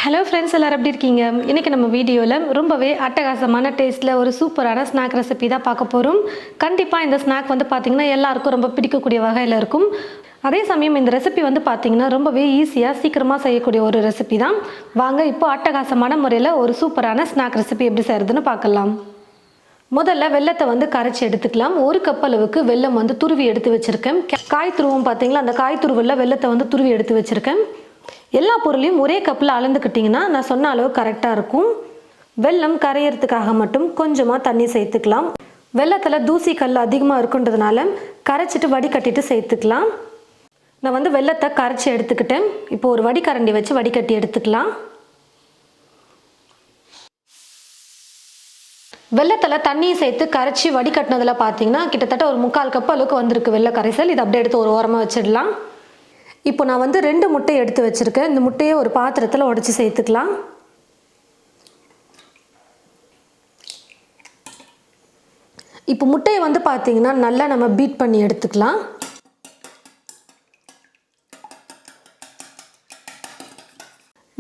Hello friends, எல்லாரும் எப்படி இருக்கீங்க? இன்றைக்கி நம்ம வீடியோவில் ரொம்பவே அட்டகாசமான டேஸ்ட்டில் ஒரு சூப்பரான ஸ்நாக் ரெசிபி தான் பார்க்க போகிறோம். கண்டிப்பாக இந்த ஸ்நாக் வந்து பார்த்திங்கன்னா எல்லாருக்கும் ரொம்ப பிடிக்கக்கூடிய வகையில் இருக்கும். அதே சமயம் இந்த ரெசிபி வந்து பார்த்திங்கன்னா ரொம்பவே ஈஸியாக சீக்கிரமாக செய்யக்கூடிய ஒரு ரெசிபி தான். வாங்க இப்போ அட்டகாசமான முறையில் ஒரு சூப்பரான ஸ்நாக் ரெசிபி எப்படி செய்கிறதுன்னு பார்க்கலாம். முதல்ல வெல்லத்தை வந்து கரைச்சி எடுத்துக்கலாம். ஒரு கப் அளவுக்கு வெல்லம் வந்து துருவி எடுத்து வச்சுருக்கேன். காய் துருவம் பார்த்திங்களா, அந்த காய் துருவில் வெல்லத்தை வந்து துருவி எடுத்து வச்சுருக்கேன். எல்லா பொருளையும் ஒரே கப்பில் அளந்துக்கிட்டிங்கன்னா நான் சொன்ன அளவு கரெக்டாக இருக்கும். வெல்லம் கரையிறதுக்காக மட்டும் கொஞ்சமாக தண்ணி சேர்த்துக்கலாம். வெல்லத்தில் தூசி கல் அதிகமாக இருக்குன்றதுனால கரைச்சிட்டு வடிகட்டிட்டு சேர்த்துக்கலாம். நான் வந்து வெல்லத்தை கரைச்சி எடுத்துக்கிட்டேன். இப்போ ஒரு வடிகரண்டி வச்சு வடிகட்டி எடுத்துக்கலாம். வெல்லத்தில் தண்ணியை சேர்த்து கரைச்சி வடிகட்டினதில் பார்த்தீங்கன்னா கிட்டத்தட்ட ஒரு 3/4 கப் அளவுக்கு வந்திருக்கு வெள்ளை கரைசல். இதை அப்படியே எடுத்து ஒரு ஓரமாக வச்சிடலாம். இப்போ நான் வந்து 2 முட்டை எடுத்து வச்சுருக்கேன். இந்த முட்டையை ஒரு பாத்திரத்தில் உடச்சி சேர்த்துக்கலாம். இப்போ முட்டையை வந்து பார்த்தீங்கன்னா நல்லா நம்ம பீட் பண்ணி எடுத்துக்கலாம்.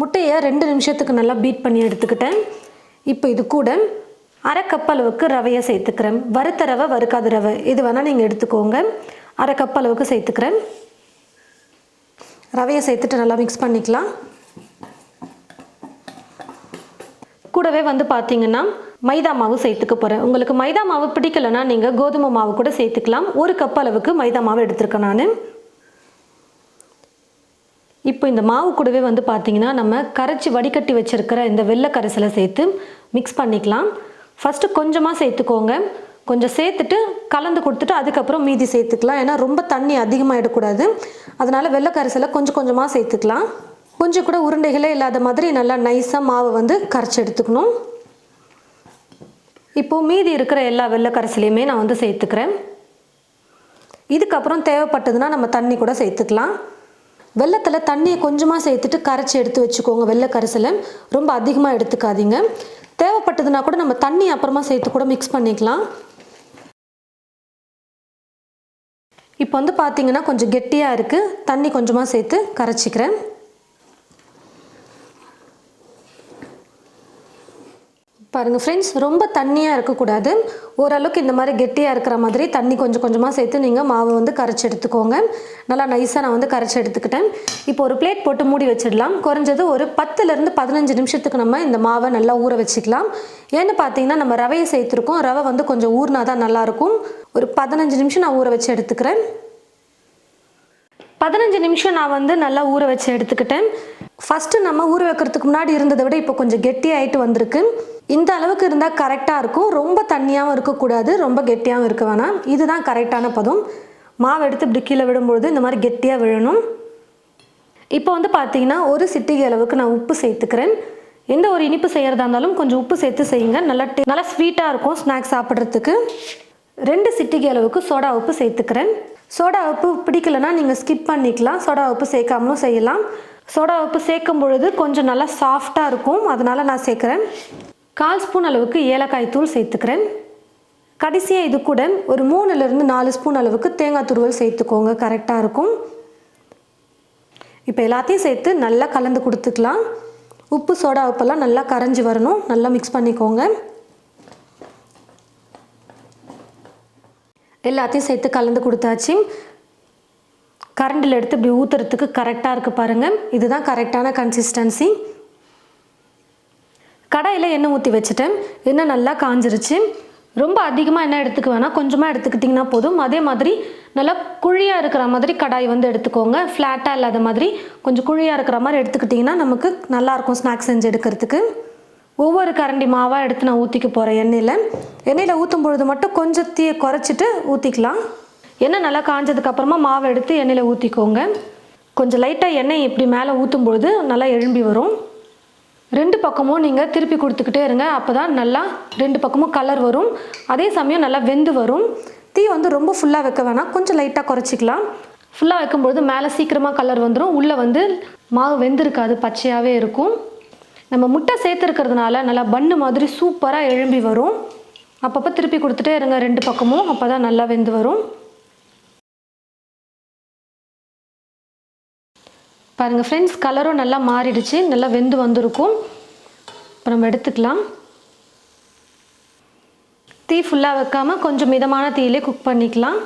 முட்டையை 2 நிமிஷத்துக்கு நல்லா பீட் பண்ணி எடுத்துக்கிட்டேன். இப்போ இது கூட 1/2 கப் அளவுக்கு ரவையை சேர்த்துக்கிறேன். வறுத்த ரவை, வறுக்காத ரவை இது வேணால் நீங்கள் எடுத்துக்கோங்க. 1/2 கப் அளவுக்கு சேர்த்துக்கிறேன். ரவையை சேர்த்துட்டு நல்லா மிக்ஸ் பண்ணிக்கலாம். கூடவே வந்து பார்த்தீங்கன்னா மைதா மாவு சேர்த்துக்க போகிறேன். உங்களுக்கு மைதா மாவு பிடிக்கலைன்னா நீங்கள் கோதுமை மாவு கூட சேர்த்துக்கலாம். 1 கப் அளவுக்கு மைதா மாவு எடுத்துருக்கேன் நான். இப்போ இந்த மாவு கூடவே வந்து பார்த்தீங்கன்னா நம்ம கரைச்சி வடிகட்டி வச்சுருக்கிற இந்த வெள்ளை கரைசலை சேர்த்து மிக்ஸ் பண்ணிக்கலாம். ஃபஸ்ட்டு கொஞ்சமாக சேர்த்துக்கோங்க. கொஞ்சம் சேர்த்துட்டு கலந்து கொடுத்துட்டு அதுக்கப்புறம் மீதி சேர்த்துக்கலாம். ஏன்னா ரொம்ப தண்ணி அதிகமாகிடக்கூடாது. அதனால் வெள்ளை கரைசலை கொஞ்சம் கொஞ்சமாக சேர்த்துக்கலாம். கொஞ்சம் கூட உருண்டைகளே இல்லாத மாதிரி நல்லா நைஸாக மாவை வந்து கரைச்சி எடுத்துக்கணும். இப்போது மீதி இருக்கிற எல்லா வெள்ளை கரைசலையுமே நான் வந்து சேர்த்துக்கிறேன். இதுக்கப்புறம் தேவைப்பட்டதுன்னா நம்ம தண்ணி கூட சேர்த்துக்கலாம். வெல்லத்தில் தண்ணியை கொஞ்சமாக சேர்த்துட்டு கரைச்சி எடுத்து வச்சுக்கோங்க. வெள்ளை கரைசலை ரொம்ப அதிகமாக எடுத்துக்காதீங்க. தேவைப்பட்டதுன்னா கூட நம்ம தண்ணி அப்புறமா சேர்த்து கூட மிக்ஸ் பண்ணிக்கலாம். இப்போ வந்து பார்த்தீங்கன்னா கொஞ்சம் கெட்டியாக இருக்குது. தண்ணி கொஞ்சமாக சேர்த்து கரைச்சிக்கிறேன். பாருங்கள் ஃப்ரெண்ட்ஸ், ரொம்ப தண்ணியாக இருக்கக்கூடாது. ஓரளவுக்கு இந்த மாதிரி கெட்டியாக இருக்கிற மாதிரி தண்ணி கொஞ்சம் கொஞ்சமாக சேர்த்து நீங்கள் மாவை வந்து கரைச்சி எடுத்துக்கோங்க. நல்லா நைஸாக நான் வந்து கரைச்சி எடுத்துக்கிட்டேன். இப்போ ஒரு பிளேட் போட்டு மூடி வச்சிடலாம். குறைஞ்சது ஒரு 10லேருந்து 15 நிமிஷத்துக்கு நம்ம இந்த மாவை நல்லா ஊற வச்சுக்கலாம். ஏன்னு பார்த்தீங்கன்னா நம்ம ரவையை சேர்த்துருக்கோம். ரவை வந்து கொஞ்சம் ஊறினா தான் நல்லாயிருக்கும். ஒரு 15 நிமிஷம் நான் ஊற வச்சு எடுத்துக்கிறேன். 15 நிமிஷம் நான் வந்து நல்லா ஊற வச்சு எடுத்துக்கிட்டேன். ஃபஸ்ட்டு நம்ம ஊற வைக்கிறதுக்கு முன்னாடி இருந்ததை விட இப்போ கொஞ்சம் கெட்டியாகிட்டு வந்திருக்கு. இந்த அளவுக்கு இருந்தால் கரெக்டாக இருக்கும். ரொம்ப தண்ணியாகவும் இருக்கக்கூடாது, ரொம்ப கெட்டியாகவும் இருக்க வேணாம். இதுதான் கரெக்டான பதம். மாவு எடுத்து இப்படி கீழே விடும்பொழுது இந்த மாதிரி கெட்டியாக விழணும். இப்போ வந்து பார்த்தீங்கன்னா ஒரு சிட்டிகை அளவுக்கு நான் உப்பு சேர்த்துக்கிறேன். எந்த ஒரு இனிப்பு செய்கிறதா இருந்தாலும் கொஞ்சம் உப்பு சேர்த்து செய்யுங்க. நல்லா ஸ்வீட்டாக இருக்கும் ஸ்நாக்ஸ் சாப்பிட்றதுக்கு. 2 சிட்டிகை அளவுக்கு சோடா உப்பு சேர்த்துக்கிறேன். சோடா உப்பு பிடிக்கலைன்னா நீங்கள் ஸ்கிப் பண்ணிக்கலாம். சோடா உப்பு சேர்க்காமலும் செய்யலாம். சோடா உப்பு சேர்க்கும் பொழுது கொஞ்சம் நல்லா சாஃப்டாக இருக்கும், அதனால் நான் சேர்க்குறேன். 1/4 ஸ்பூன் அளவுக்கு ஏலக்காய் தூள் சேர்த்துக்கிறேன். கடைசியாக இது கூட ஒரு 3லேருந்து 4 ஸ்பூன் அளவுக்கு தேங்காய் துருவல் சேர்த்துக்கோங்க, கரெக்டாக இருக்கும். இப்போ எல்லாத்தையும் சேர்த்து நல்லா கலந்து கொடுத்துக்கலாம். உப்பு சோடா உப்பெல்லாம் நல்லா கரைஞ்சி வரணும். நல்லா மிக்ஸ் பண்ணிக்கோங்க. எல்லாத்தையும் சேர்த்து கலந்து கொடுத்தாச்சு. கரண்டில் எடுத்து இப்படி ஊற்றுறதுக்கு கரெக்டாக இருக்குது பாருங்கள். இதுதான் கரெக்டான கன்சிஸ்டன்சி. கடாயில் எண்ணெய் ஊற்றி வச்சுட்டேன். எண்ணெய் நல்லா காஞ்சிருச்சு. ரொம்ப அதிகமாக எண்ணெய் எடுத்துக்க வேணாம், கொஞ்சமாக எடுத்துக்கிட்டிங்கன்னா போதும். அதே மாதிரி நல்லா குழியாக இருக்கிற மாதிரி கடாய் வந்து எடுத்துக்கோங்க. ஃப்ளாட்டாக இல்லாத மாதிரி கொஞ்சம் குழியாக இருக்கிற மாதிரி எடுத்துக்கிட்டிங்கன்னா நமக்கு நல்லாயிருக்கும் ஸ்நாக்ஸ் செஞ்சு எடுக்கிறதுக்கு. ஒவ்வொரு கரண்டி மாவாக எடுத்து நான் ஊற்றிக்க போகிறேன். எண்ணெயில் ஊற்றும் பொழுது மட்டும் கொஞ்சம் தீயை குறைச்சிட்டு ஊற்றிக்கலாம். எண்ணெய் நல்லா காஞ்சதுக்கப்புறமா மாவை எடுத்து எண்ணெயில் ஊற்றிக்கோங்க. கொஞ்சம் லைட்டாக எண்ணெய் இப்படி மேலே ஊற்றும் பொழுது நல்லா எழும்பி வரும். 2 பக்கமும் நீங்கள் திருப்பி கொடுத்துக்கிட்டே இருங்க. அப்போ தான் நல்லா 2 பக்கமும் கலர் வரும். அதே சமயம் நல்லா வெந்து வரும். தீ வந்து ரொம்ப ஃபுல்லாக வைக்க வேணாம், கொஞ்சம் லைட்டாக குறைச்சிக்கலாம். ஃபுல்லாக வைக்கும்பொழுது மேலே சீக்கிரமாக கலர் வந்துடும். உள்ளே வந்து மாவு வெந்திருக்காது, பச்சையாகவே இருக்கும். நம்ம முட்டை சேர்த்துருக்கிறதுனால நல்லா பன்னு மாதிரி சூப்பராக எழும்பி வரும். அப்பப்போ திருப்பி கொடுத்துட்டே இருங்க 2 பக்கமும், அப்போ தான் நல்லா வெந்து வரும். பாருங்கள் ஃப்ரெண்ட்ஸ், கலரும் நல்லா மாறிடுச்சு, நல்லா வெந்து வந்திருக்கும். இப்போ நம்ம எடுத்துக்கலாம். தீ ஃபுல்லாக வைக்காமல் கொஞ்சம் மிதமான தீயிலே குக் பண்ணிக்கலாம்.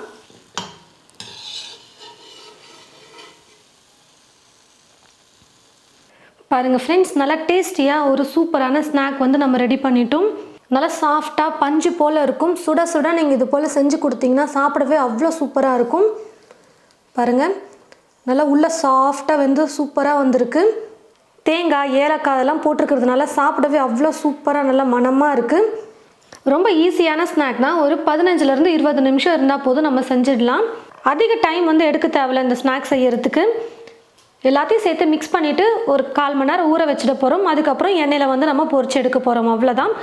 பாருங்கள் ஃப்ரெண்ட்ஸ், நல்லா டேஸ்டியாக ஒரு சூப்பரான ஸ்நாக் வந்து நம்ம ரெடி பண்ணிட்டோம். நல்லா சாஃப்டாக பஞ்சு போல் இருக்கும். சுட சுட நீங்கள் இது போல் செஞ்சு கொடுத்தீங்கன்னா சாப்பிடவே அவ்வளோ சூப்பராக இருக்கும். பாருங்கள், நல்லா உள்ள சாஃப்டாக வந்து சூப்பராக வந்திருக்கு. தேங்காய், ஏலக்காய் அதெல்லாம் போட்டிருக்கிறதுனால சாப்பிடவே அவ்வளோ சூப்பராக நல்லா மணமாக இருக்குது. ரொம்ப ஈஸியான ஸ்நாக் தான். ஒரு 15லேருந்து 20 நிமிஷம் இருந்தால் போதும், நம்ம செஞ்சிடலாம். அதிக டைம் வந்து எடுக்க தேவையில்ல இந்த ஸ்நாக் செய்யறதுக்கு. எல்லாத்தையும் சேர்த்து மிக்ஸ் பண்ணிவிட்டு ஒரு 1/4 மணி நேரம் ஊற வச்சுட போகிறோம். அதுக்கப்புறம் எண்ணெயில் வந்து நம்ம பொரிச்சு எடுக்க போகிறோம். அவ்வளோதான்.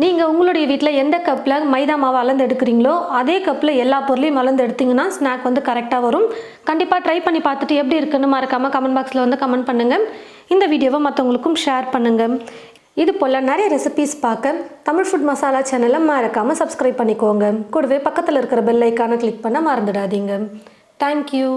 நீங்கள் உங்களுடைய வீட்டில் எந்த கப்பில் மைதா மாவு அளந்து எடுக்கிறீங்களோ அதே கப்பில் எல்லா பொருளையும் அளந்து எடுத்திங்கன்னா ஸ்நாக் வந்து கரெக்டாக வரும். கண்டிப்பாக ட்ரை பண்ணி பார்த்துட்டு எப்படி இருக்குன்னு மறக்காமல் கமெண்ட் பாக்ஸில் வந்து கமெண்ட் பண்ணுங்கள். இந்த வீடியோவை மற்றவங்களுக்கும் ஷேர் பண்ணுங்கள். இது போல் நிறைய ரெசிபீஸ் பார்க்க தமிழ் ஃபுட் மசாலா சேனலை மறக்காமல் சப்ஸ்கிரைப் பண்ணிக்கோங்க. கூடவே பக்கத்தில் இருக்கிற பெல் ஐக்கானை கிளிக் பண்ண மறந்துடாதீங்க. தேங்க்யூ.